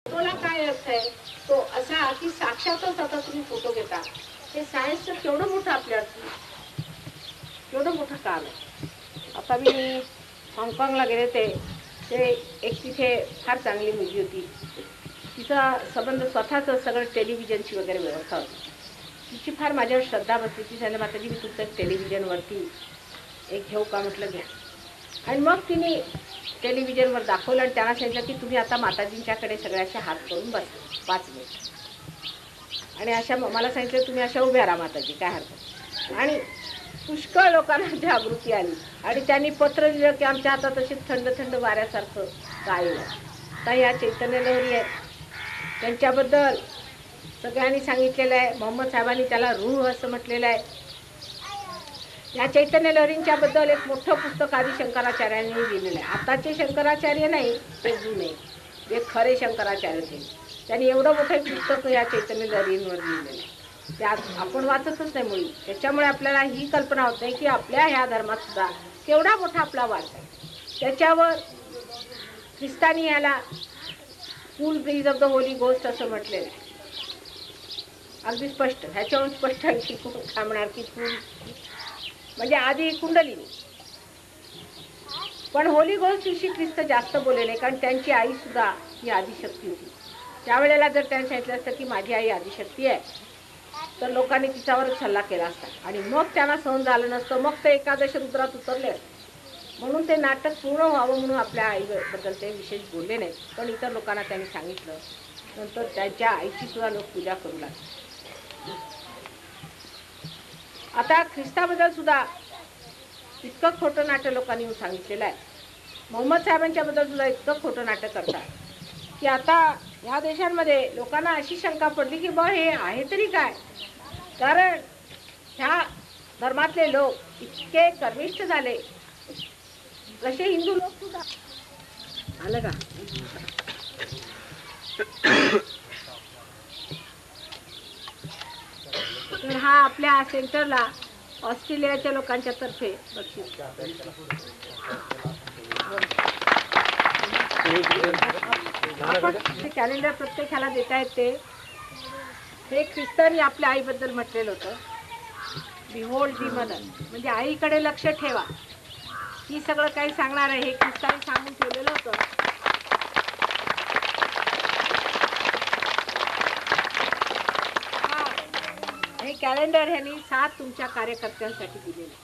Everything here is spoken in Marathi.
फोटोला काय अर्थ आहे तो असा की साक्षातच आता तुम्ही फोटो घेता. हे सायन्सचं केवढं मोठं आपल्याला केवढं मोठं काम आहे. आता मी हाँगकाँगला गेले ते एक तिथे फार चांगली मुलगी होती. तिचा संबंध स्वतःच सगळं टेलिव्हिजनची वगैरे व्यवस्था होती. तिची फार माझ्यावर श्रद्धा बसली. ती सांगितलं माताजी मी तुमचं टेलिव्हिजनवरती एक घेऊ का. म्हटलं घ्या. आणि मग तिने टेलिव्हिजनवर दाखवलं आणि त्यांना सांगितलं की तुम्ही आता माताजींच्याकडे सगळ्याचे हात करून बसा 5 मिनिट. आणि अशा मला सांगितलं तुम्ही अशा उभ्या राहा माताजी काय हरकत. आणि पुष्कळ लोकांना जागृती आली आणि त्यांनी पत्र दिलं की आमच्या हातात अशी थंड थंड वाऱ्यासारखं काय आहे. आता या चैतन्य लहरी आहे त्यांच्याबद्दल सगळ्यांनी सांगितलेलं आहे. मोहम्मद साहेबांनी त्याला रूह असं म्हटलेलं आहे. या चैतन्य लहरींच्याबद्दल एक मोठं पुस्तक आदी शंकराचार्यांनी लिहिलेलं आहे. आताचे शंकराचार्य नाही ते जुने एक खरे शंकराचार्य होते. त्यांनी एवढं मोठं पुस्तक या चैतन्य लहरींवर लिहिलेलं आहे. ते आपण वाचतच नाही मुळी. त्याच्यामुळे आपल्याला ही कल्पना होत नाही की आपल्या ह्या धर्मात सुद्धा केवढा मोठा आपला वारसा आहे. त्याच्यावर ख्रिस्तानी याला full breeze of the holy ghost असं म्हटलेलं आहे. अगदी स्पष्ट ह्याच्यावरून स्पष्ट आणखी थांबणार की फुल म्हणजे आधी कुंडलिनी. पण होली गोस्ट विषयी ख्रिस्त जास्त बोलले नाही कारण त्यांची आई सुद्धा ही आदिशक्ती होती. त्यावेळेला जर त्यांनी सांगितलं असतं की माझी आई आदिशक्ती आहे तर लोकांनी तिच्यावरच हल्ला केला असता आणि मग त्यांना सहन झालं नसतं. मग ते एकादश रुद्रात उतरले. म्हणून ते नाटक पूर्ण व्हावं म्हणून आपल्या आईबद्दल ते विशेष बोलले नाहीत. पण इतर लोकांना त्यांनी सांगितलं. नंतर त्यांच्या आईची सुद्धा लोक पूजा करू लागले. आता ख्रिस्ताबद्दल सुद्धा इतकं खोटं नाटक लोकांनी सांगितलेलं आहे. मोहम्मद साहेबांच्या बद्दल सुद्धा इतकं खोटं नाटक करतात की आता ह्या देशांमध्ये लोकांना अशी शंका पडली की बा हे आहे तरी काय. कारण ह्या धर्मातले लोक इतके कर्मिष्ठ झाले. जसे हिंदू लोक सुद्धा आलं का. तर हा आपल्या सेंटरला ऑस्ट्रेलियाच्या लोकांच्या तर्फे बक्षीस कॅलेंडर प्रत्येकाला देता येते. हे ख्रिस्तानी आपल्या आईबद्दल म्हटलेलं होतं बिहोल्ड दी मदर म्हणजे आईकडे लक्ष ठेवा. ही सगळं काही सांगणार आहे हे ख्रिस्तानी सांगून ठेवलेलं होतं. हे कॅलेंडर ह्यांनी 7 तुमच्या कार्यकर्त्यांसाठी दिलेलं.